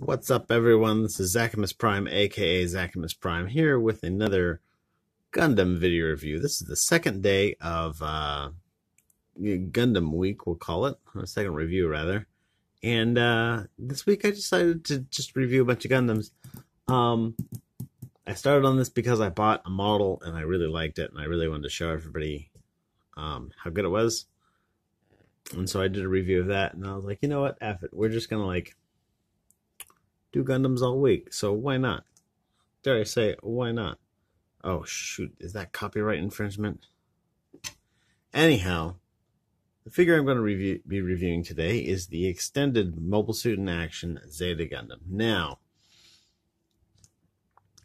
What's up, everyone? This is Zachamus Prime, aka Zachamus Prime, here with another Gundam video review. This is the second day of Gundam week, we'll call it, or second review rather. And this week I decided to just review a bunch of Gundams. I started on this because I bought a model and I really liked it, and I really wanted to show everybody how good it was. And so I did a review of that, and I was like, you know what, F it, we're just gonna do Gundams all week, so why not? Dare I say, why not? Oh shoot, is that copyright infringement? Anyhow, the figure I'm going to be reviewing today is the extended Mobile Suit in Action Zeta Gundam. Now,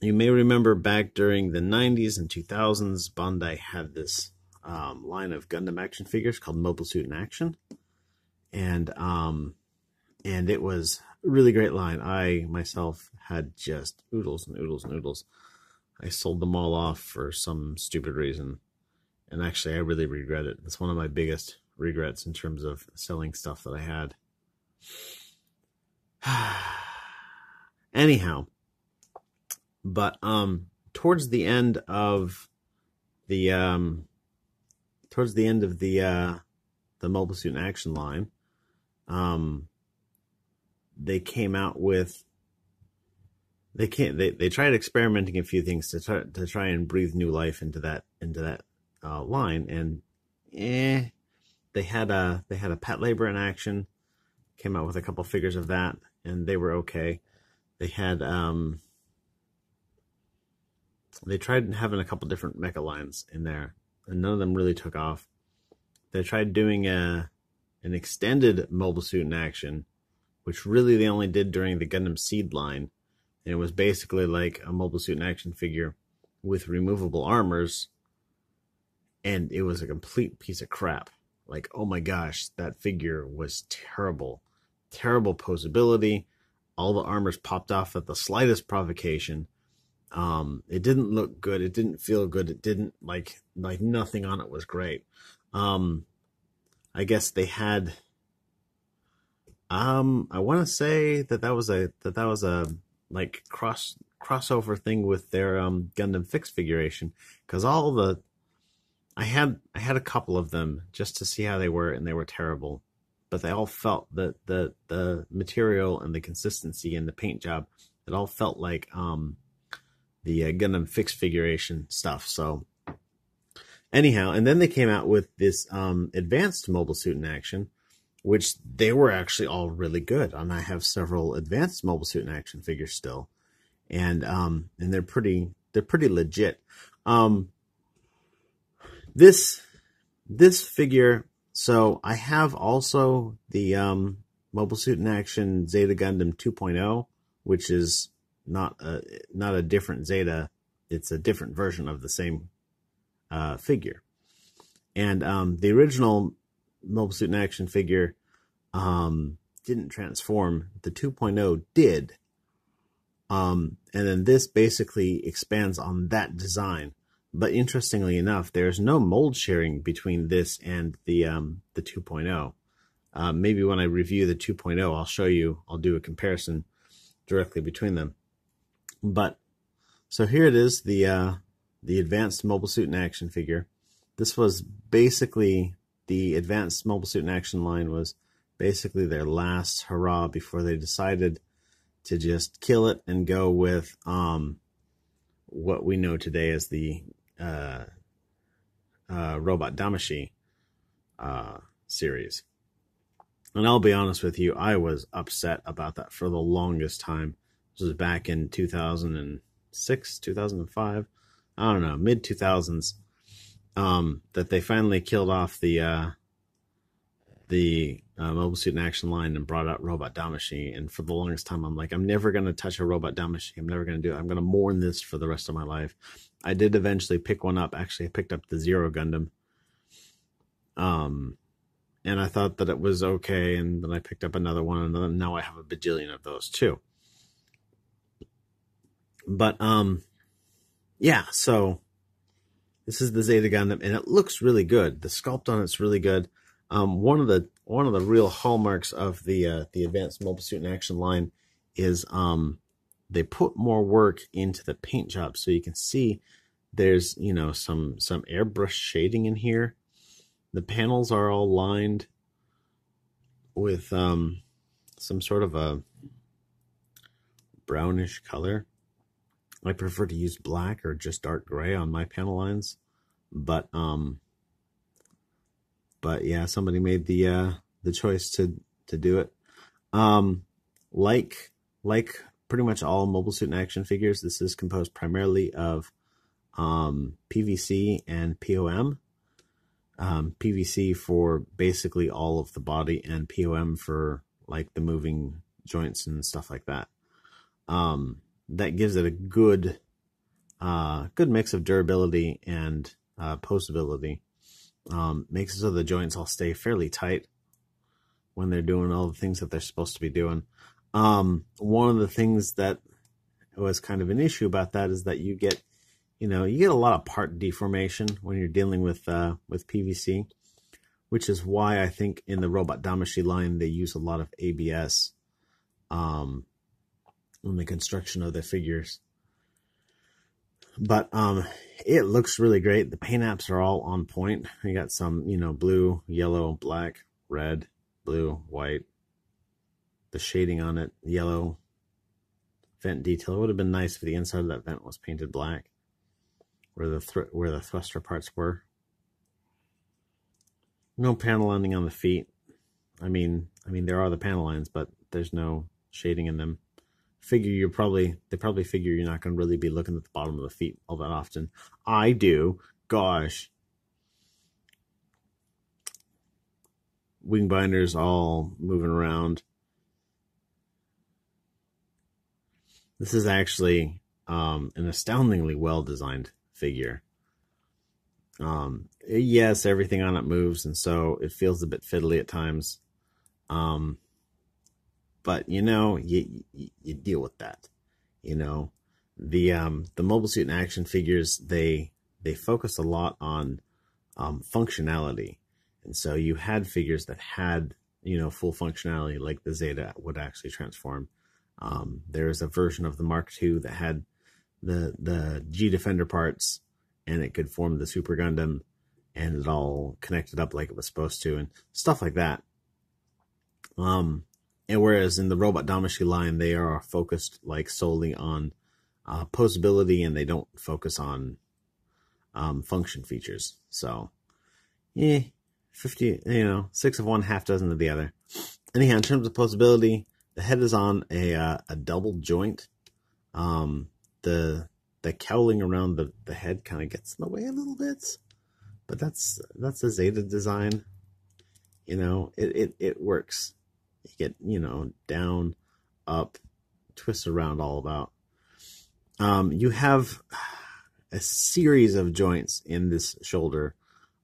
you may remember back during the 90s and 2000s, Bandai had this line of Gundam action figures called Mobile Suit in Action, and it was a really great line. I myself had just oodles and oodles and oodles. I sold them all off for some stupid reason, and actually I really regret it. It's one of my biggest regrets in terms of selling stuff that I had. Anyhow, but towards the end of the Mobile Suit in Action line, they came out with they tried experimenting a few things to try and breathe new life into that line, and they had a Pet Labor in Action, came out with a couple figures of that, and they were okay. They had they tried having a couple different mecha lines in there, and none of them really took off. They tried doing an extended Mobile Suit in Action, which really they only did during the Gundam Seed line. And it was basically like a Mobile Suit in Action figure with removable armors. And it was a complete piece of crap. Like, oh my gosh, that figure was terrible. Terrible posability. All the armors popped off at the slightest provocation. It didn't look good. It didn't feel good. It didn't like nothing on it was great. I guess they had I want to say that was a like crossover thing with their Gundam Fixed figuration, because I had a couple of them just to see how they were, and they were terrible, but they all felt that the material and the consistency and the paint job, it all felt like the Gundam Fixed figuration stuff. So anyhow, and then they came out with this advanced Mobile Suit in Action, which they were actually all really good. And I have several advanced Mobile Suit in Action figures still, and they're pretty legit. This figure. So I have also the Mobile Suit in Action Zeta Gundam 2.0, which is not a different Zeta. It's a different version of the same figure. And the original Mobile Suit in Action figure didn't transform. The 2.0 did. And then this basically expands on that design. But interestingly enough, there's no mold sharing between this and the 2.0. Maybe when I review the 2.0, I'll do a comparison directly between them. But so here it is, the advanced Mobile Suit in Action figure. This was basically the advanced Mobile Suit in Action line was basically their last hurrah before they decided to just kill it and go with what we know today as the Robot Damashi series. And I'll be honest with you, I was upset about that for the longest time. This was back in 2006, 2005. I don't know, mid 2000s, that they finally killed off the Mobile Suit in Action line and brought out Robot Damashi. And for the longest time, I'm like, I'm never going to touch a Robot Damashi. I'm never going to do it. I'm going to mourn this for the rest of my life. I did eventually pick one up. Actually, I picked up the Zero Gundam. And I thought that it was okay. And then I picked up another one, and now I have a bajillion of those too. But, yeah, so this is the Zeta Gundam, and it looks really good. The sculpt on it's really good. One of the real hallmarks of the Advanced Mobile Suit in Action line is they put more work into the paint job, so you can see there's, you know, some airbrush shading in here. The panels are all lined with some sort of a brownish color. I prefer to use black or just dark gray on my panel lines, but yeah, somebody made the choice to do it. Like pretty much all Mobile Suit in Action figures, this is composed primarily of PVC and POM. PVC for basically all of the body, and POM for like the moving joints and stuff like that. That gives it a good mix of durability and posability. Makes it so the joints all stay fairly tight when they're doing all the things that they're supposed to be doing. One of the things that was kind of an issue about that is that you get a lot of part deformation when you're dealing with PVC, which is why I think in the Robot Damashi line they use a lot of ABS in the construction of their figures. But it looks really great. The paint apps are all on point. You got some, blue, yellow, black, red, blue, white. The shading on it, yellow. Vent detail. It would have been nice if the inside of that vent was painted black, where the thruster parts were. No panel lining on the feet. I mean there are the panel lines, but there's no shading in them. They probably figure you're not going to really be looking at the bottom of the feet all that often. I do. Gosh. Wing binders all moving around. This is actually an astoundingly well-designed figure. Yes, everything on it moves, and so it feels a bit fiddly at times. But you deal with that. The Mobile Suit in Action figures, they focus a lot on functionality, and so you had figures that had full functionality, like the Zeta would actually transform. There's a version of the Mark II that had the G Defender parts, and it could form the Super Gundam, and it all connected up like it was supposed to, and stuff like that. And whereas in the Robot Damashi line, they are focused like solely on posability, and they don't focus on function features. So, 6 of one, half dozen of the other. Anyhow, in terms of posability, the head is on a double joint. The cowling around the head kind of gets in the way a little bit, but that's a Zeta design. It works. You get down, up, twist around all about. You have a series of joints in this shoulder.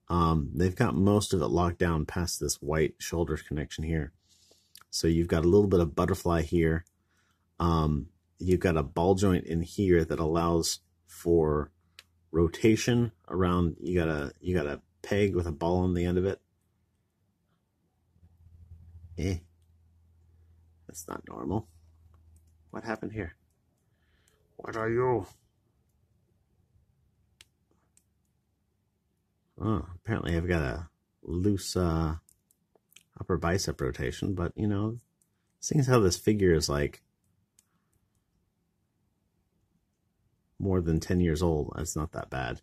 They've got most of it locked down past this white shoulder connection here. So you've got a little bit of butterfly here. You've got a ball joint in here that allows for rotation around. You got a peg with a ball on the end of it. That's not normal. What happened here? What are you? Oh, apparently I've got a loose upper bicep rotation, but seeing as how this figure is like more than 10 years old, that's not that bad.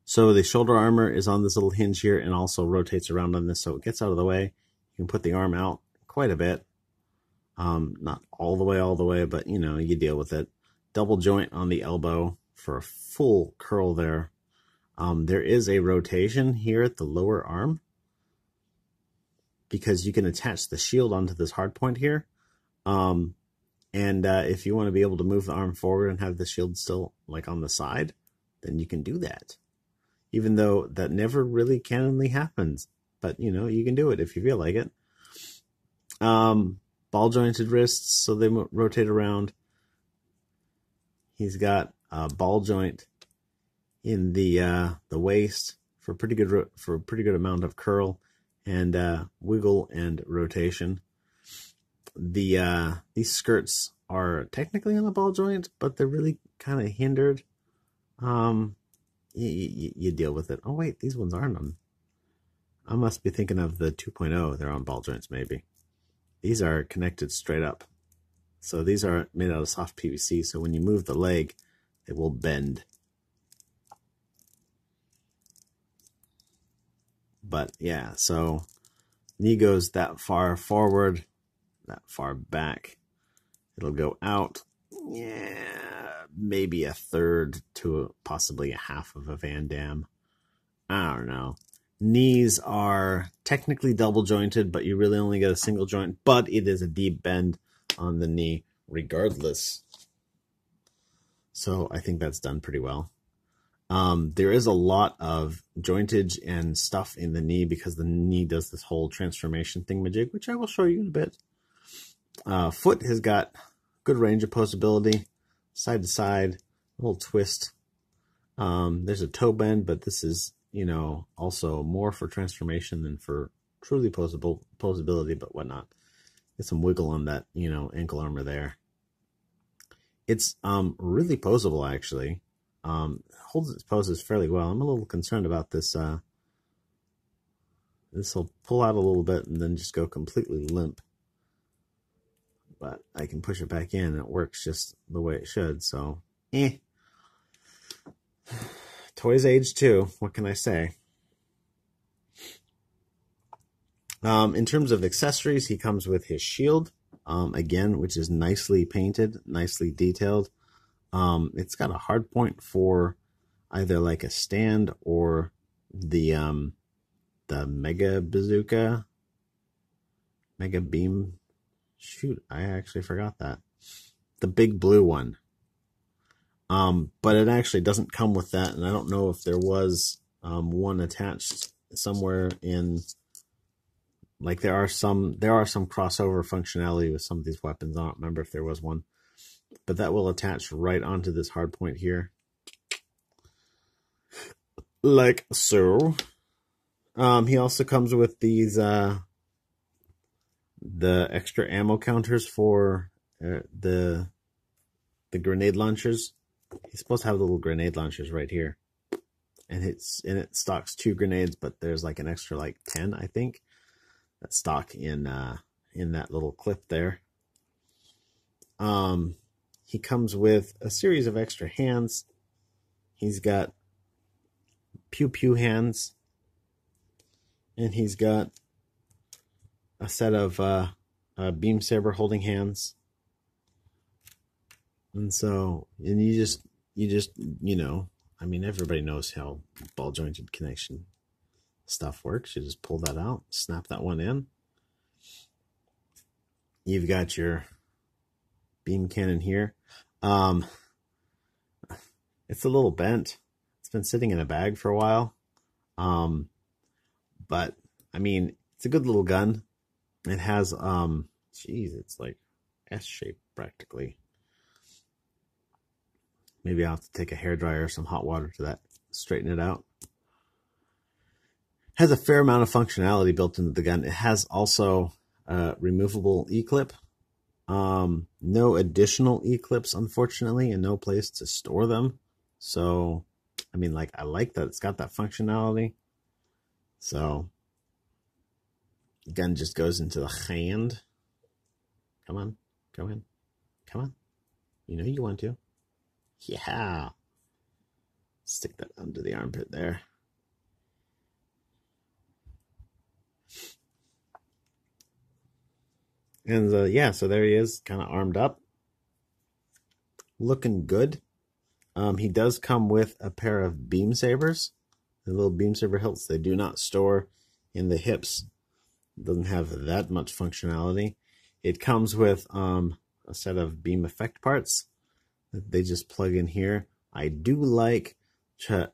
So the shoulder armor is on this little hinge here and also rotates around on this, so it gets out of the way. You can put the arm out quite a bit. Not all the way, but you deal with it. Double joint on the elbow for a full curl there. There is a rotation here at the lower arm, because you can attach the shield onto this hard point here. And if you want to be able to move the arm forward and have the shield still like on the side, then you can do that. Even though that never really canonly happens, but you can do it if you feel like it. Ball jointed wrists, so they rotate around. He's got a ball joint in the waist for a pretty good amount of curl and wiggle and rotation. these skirts are technically on the ball joint, but they're really kind of hindered. You deal with it. Oh wait, these ones aren't on. I must be thinking of the 2.0. They're on ball joints maybe. These are connected straight up. So these are made out of soft PVC, so when you move the leg, it will bend. But yeah, so knee goes that far forward, that far back. It'll go out, yeah, maybe a third to possibly a half of a Van Dam. I don't know. Knees are technically double jointed, but you really only get a single joint, but it is a deep bend on the knee regardless. So I think that's done pretty well. There is a lot of jointage and stuff in the knee because the knee does this whole transformation thingamajig, which I will show you in a bit. Foot has got good range of posability, side to side, a little twist. There's a toe bend, but this is, also more for transformation than for truly posability, but whatnot. Get some wiggle on that, ankle armor there. It's really posable, actually. Holds its poses fairly well. I'm a little concerned about this. This will pull out a little bit and then just go completely limp. But I can push it back in and it works just the way it should. So, Toys age too. What can I say? In terms of accessories, he comes with his shield, again, which is nicely painted, nicely detailed. It's got a hard point for either like a stand or the Mega Bazooka, Mega Beam. Shoot, I actually forgot that. The big blue one. But it actually doesn't come with that, and I don't know if there was one attached somewhere in. Like there are some crossover functionality with some of these weapons. I don't remember if there was one, but that will attach right onto this hard point here, like so. He also comes with these the extra ammo counters for the grenade launchers. He's supposed to have little grenade launchers right here, and it stocks 2 grenades, but there's like an extra like 10, I think, that stock in that little clip there. He comes with a series of extra hands. He's got pew pew hands, and he's got a set of beam saber holding hands. And so, and you just, I mean, everybody knows how ball jointed connection stuff works. You just pull that out, snap that one in. You've got your beam cannon here. It's a little bent. It's been sitting in a bag for a while. But I mean, it's a good little gun. It has, it's like S-shaped practically. Maybe I'll have to take a hairdryer or some hot water to that, straighten it out. Has a fair amount of functionality built into the gun. It has also a removable E-clip. No additional E-clips, unfortunately, and no place to store them. So, I mean, I like that it's got that functionality. So, the gun just goes into the hand. Come on, go in. Come on. You know you want to. Yeah. Stick that under the armpit there. And yeah, so there he is, kind of armed up. Looking good. He does come with a pair of beam sabers. The little beam saber hilts. They do not store in the hips. It doesn't have that much functionality. It comes with a set of beam effect parts that they just plug in here. I do like,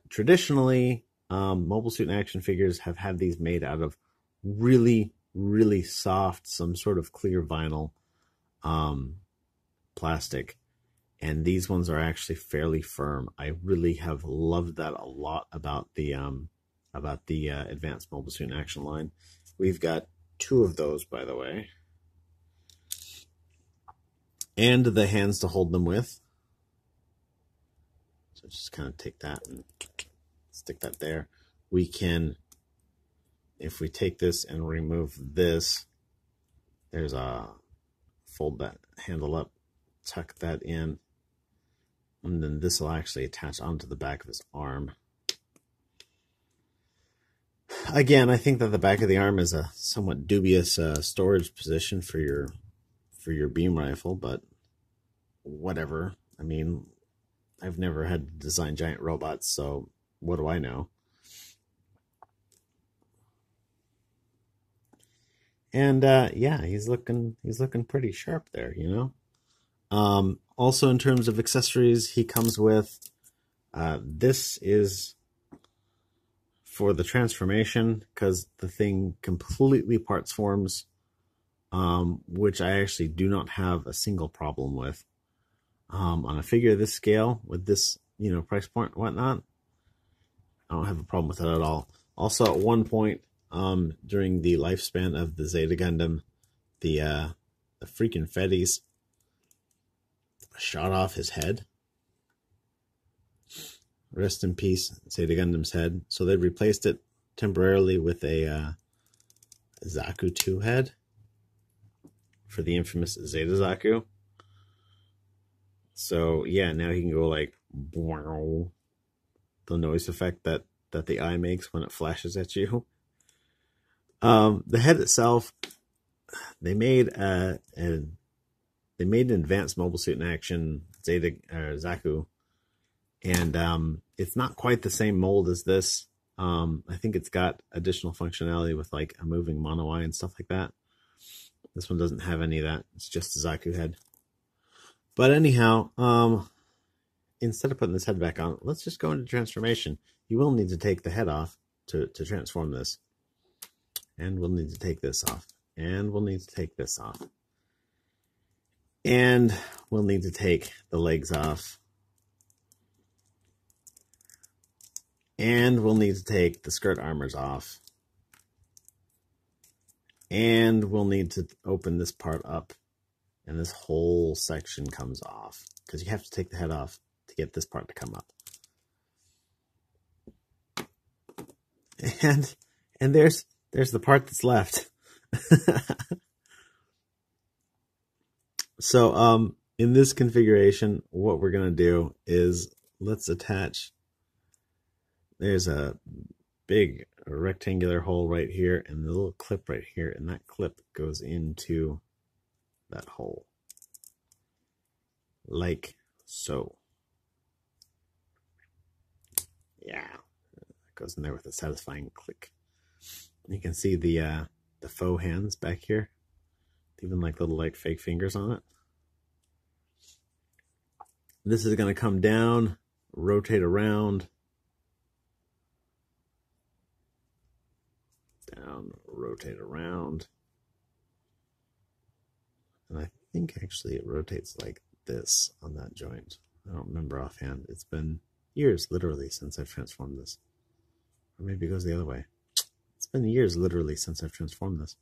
traditionally, Mobile Suit and Action figures have had these made out of really, really soft, some sort of clear vinyl plastic. And these ones are actually fairly firm. I really have loved that a lot about the Advanced Mobile Suit and Action line. We've got 2 of those, by the way. and the hands to hold them with. So just kind of take that and stick that there. We can, if we take this and remove this, there's a fold that handle up, tuck that in, and then this will actually attach onto the back of his arm. Again, I think that the back of the arm is a somewhat dubious storage position for your beam rifle, but whatever. I mean, I've never had to design giant robots, so what do I know? And yeah, he's looking pretty sharp there, you know. Also, in terms of accessories, he comes with this is for the transformation, because the thing completely parts forms, which I actually do not have a single problem with. On a figure of this scale, with this, you know, price point and whatnot, I don't have a problem with it at all. Also, at one point during the lifespan of the Zeta Gundam, the freaking Fetties shot off his head. Rest in peace, Zeta Gundam's head. So they replaced it temporarily with a Zaku 2 head for the infamous Zeta Zaku. So yeah, now he can go like the noise effect that the eye makes when it flashes at you. The head itself, they made an advanced mobile suit in action Zeta or Zaku, and it's not quite the same mold as this. I think it's got additional functionality with like a moving mono eye and stuff like that. This one doesn't have any of that. It's just a Zaku head. But anyhow, instead of putting this head back on, let's just go into transformation. You will need to take the head off to transform this. And we'll need to take this off. And we'll need to take this off. And we'll need to take the legs off. And we'll need to take the skirt armors off. And we'll need to open this part up. And this whole section comes off. Because you have to take the head off to get this part to come up. And there's the part that's left. So in this configuration, what we're going to do is let's attach. There's a big rectangular hole right here and the little clip right here, and that clip goes into that hole like so. Yeah, it goes in there with a satisfying click. You can see the faux hands back here, even like little like fake fingers on it. This is going to come down, rotate around, down, rotate around, and I think actually it rotates like this on that joint. I don't remember offhand. It's been years literally since I've transformed this, or maybe it goes the other way. It's been years literally since I've transformed this.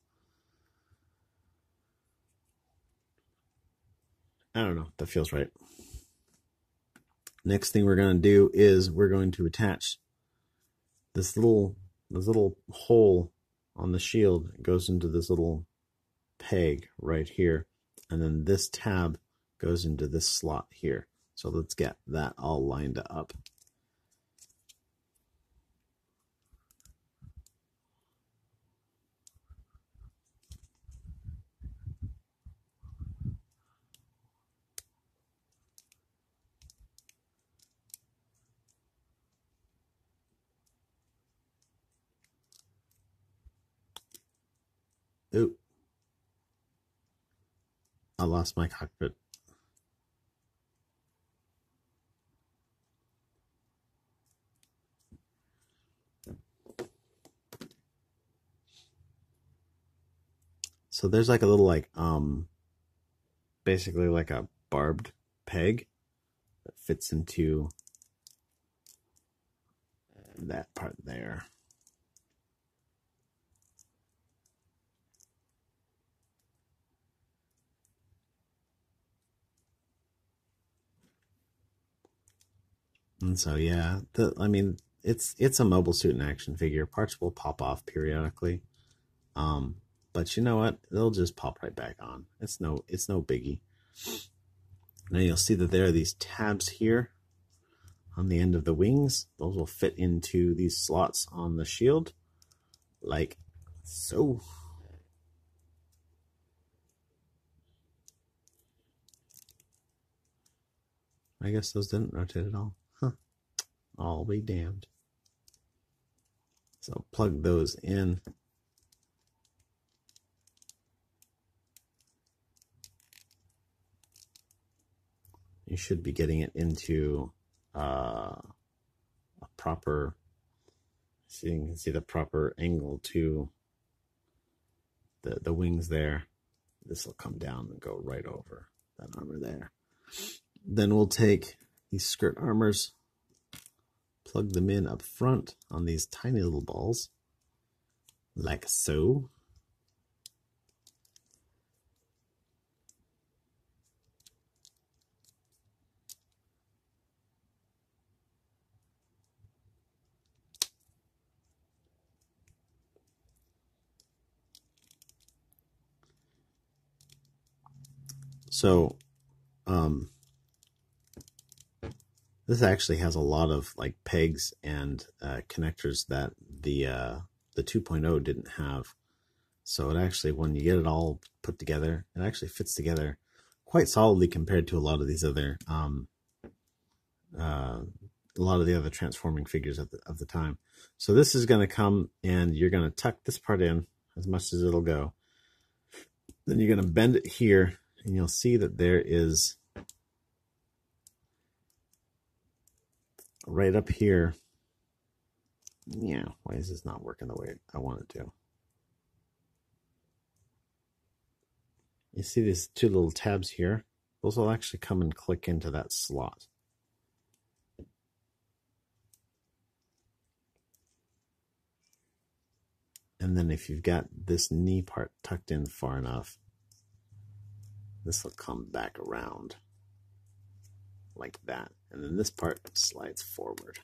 I don't know. That feels right. Next thing we're going to do is we're going to attach this little hole on the shield. It goes into this little peg right here, and then this tab goes into this slot here. So let's get that all lined up. Ooh. I lost my cockpit. So there's like a little like basically like a barbed peg that fits into that part there. And so yeah, I mean it's a mobile suit in action figure. Parts will pop off periodically. But you know what? They'll just pop right back on. It's no biggie. Now you'll see that there are these tabs here on the end of the wings. Those will fit into these slots on the shield, like so. I guess those didn't rotate at all. Huh. I'll be damned. So plug those in. You should be getting it into a proper, so you can see the proper angle to the wings there. This will come down and go right over that armor there. Then we'll take these skirt armors, plug them in up front on these tiny little balls, like so. So, this actually has a lot of like pegs and connectors that the 2.0 didn't have. So it actually, when you get it all put together, it actually fits together quite solidly compared to a lot of these other, transforming figures of the time. So this is going to come, and you're going to tuck this part in as much as it'll go. Then you're going to bend it here, and you'll see that there is right up here. Yeah, why is this not working the way I want it to? You see these two little tabs here? Those will actually come and click into that slot. And then if you've got this knee part tucked in far enough, this will come back around like that. And then this part slides forward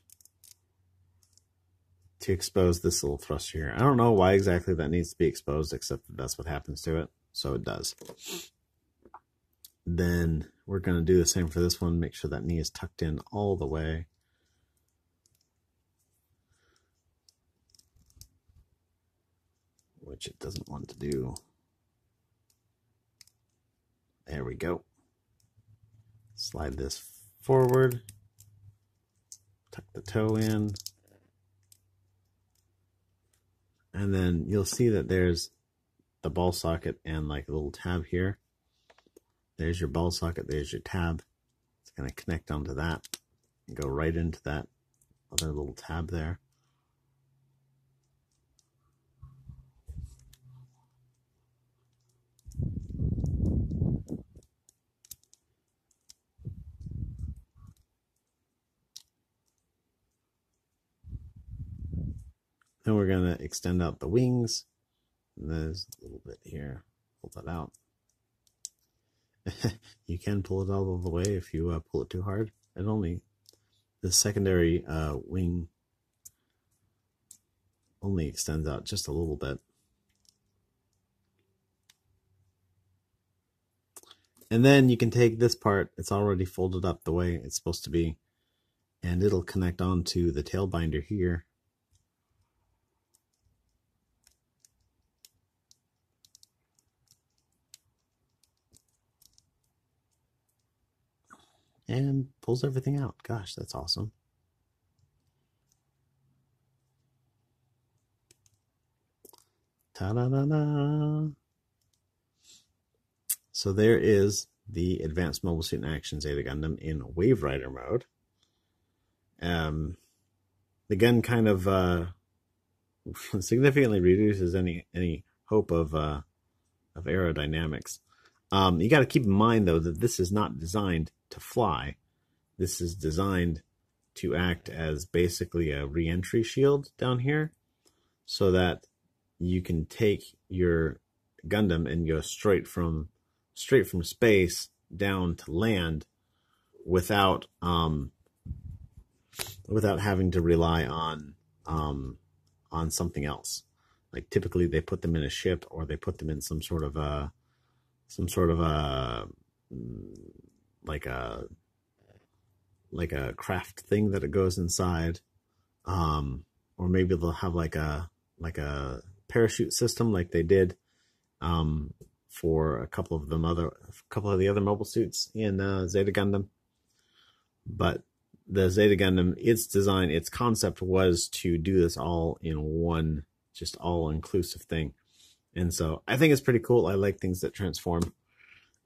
to expose this little thruster here. I don't know why exactly that needs to be exposed, except that that's what happens to it. So it does. Then we're going to do the same for this one. Make sure that knee is tucked in all the way. Which it doesn't want to do. There we go. Slide this forward. Tuck the toe in. And then you'll see that there's the ball socket and like a little tab here. There's your ball socket, there's your tab. It's going to connect onto that and go right into that other little tab there. Then we're going to extend out the wings. And there's a little bit here. Pull that out. You can pull it all the way if you pull it too hard. It only, the secondary wing only extends out just a little bit. And then you can take this part, it's already folded up the way it's supposed to be, and it'll connect onto the tail binder here. And pulls everything out. Gosh, that's awesome. Ta-da-da-da! So there is the Advanced Mobile Suit in Action Zeta Gundam in Wave Rider mode. The gun kind of significantly reduces any hope of aerodynamics. You got to keep in mind, though, that this is not designed to fly. This is designed to act as basically a re-entry shield down here, so that you can take your Gundam and go straight from space down to land without without having to rely on something else. Like typically they put them in a ship, or they put them in some sort of a like a craft thing that it goes inside, or maybe they'll have like a parachute system like they did for a couple of the other mobile suits in Zeta Gundam. But the Zeta Gundam, its concept was to do this all in one, just all inclusive thing. And so I think it's pretty cool. I like things that transform.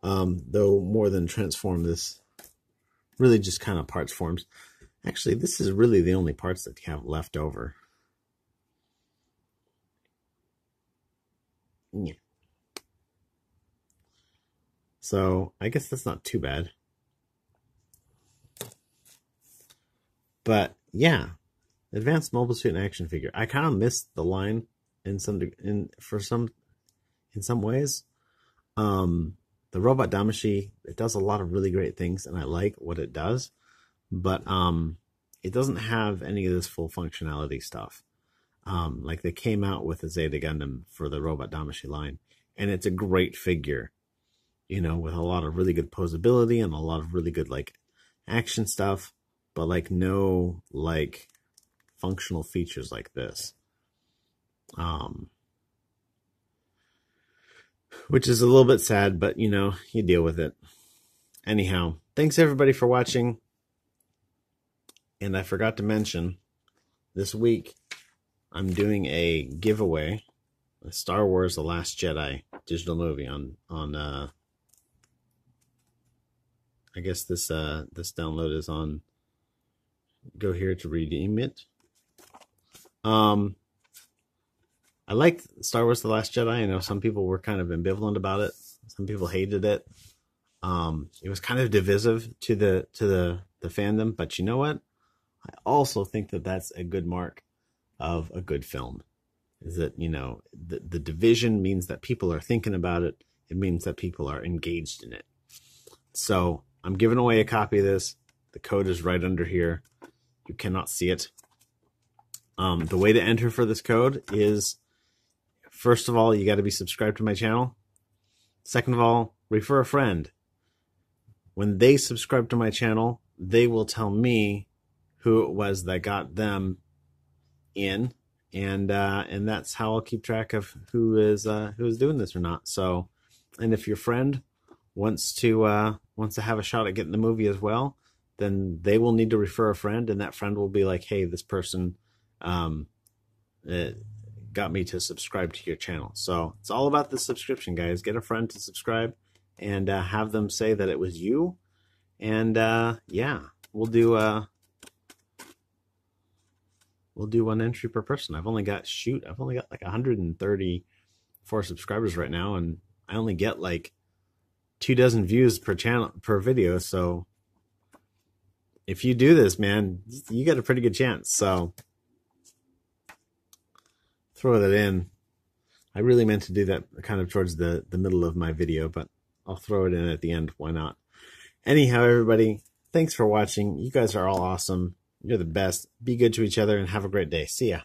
Though more than transform, this really just kind of parts forms. Actually, this is really the only parts that you have left over. Yeah. So I guess that's not too bad. But yeah, advanced mobile suit and action figure. I kind of missed the line in some ways. The robot Damashi, it does a lot of really great things, and I like what it does, but it doesn't have any of this full functionality stuff. Like they came out with a Zeta Gundam for the robot Damashi line, and it's a great figure, you know, with a lot of really good posability and a lot of really good like action stuff, but like no like functional features like this. Which is a little bit sad, but you know, you deal with it. Anyhow, thanks everybody for watching. And I forgot to mention, this week I'm doing a giveaway, a Star Wars The Last Jedi digital movie on I guess this download is on, go here to redeem it. I liked Star Wars The Last Jedi. I know some people were kind of ambivalent about it. Some people hated it. It was kind of divisive to the fandom, but you know what? I also think that that's a good mark of a good film. Is that, you know, the division means that people are thinking about it. It means that people are engaged in it. So I'm giving away a copy of this. The code is right under here. You cannot see it. The way to enter for this code is, first of all, you got to be subscribed to my channel. Second of all, refer a friend. When they subscribe to my channel, they will tell me who it was that got them in, and that's how I'll keep track of who is doing this or not. So, and if your friend wants to have a shot at getting the movie as well, then they will need to refer a friend, and that friend will be like, hey, this person got me to subscribe to your channel. So it's all about the subscription, guys. Get a friend to subscribe and have them say that it was you. And yeah, we'll do one entry per person. I've only got like 134 subscribers right now, and I only get like 24 views per video. So if you do this, man, you got a pretty good chance. So throw that in. I really meant to do that kind of towards the middle of my video, but I'll throw it in at the end. Why not? Anyhow, everybody, thanks for watching. You guys are all awesome. You're the best. Be good to each other and have a great day. See ya.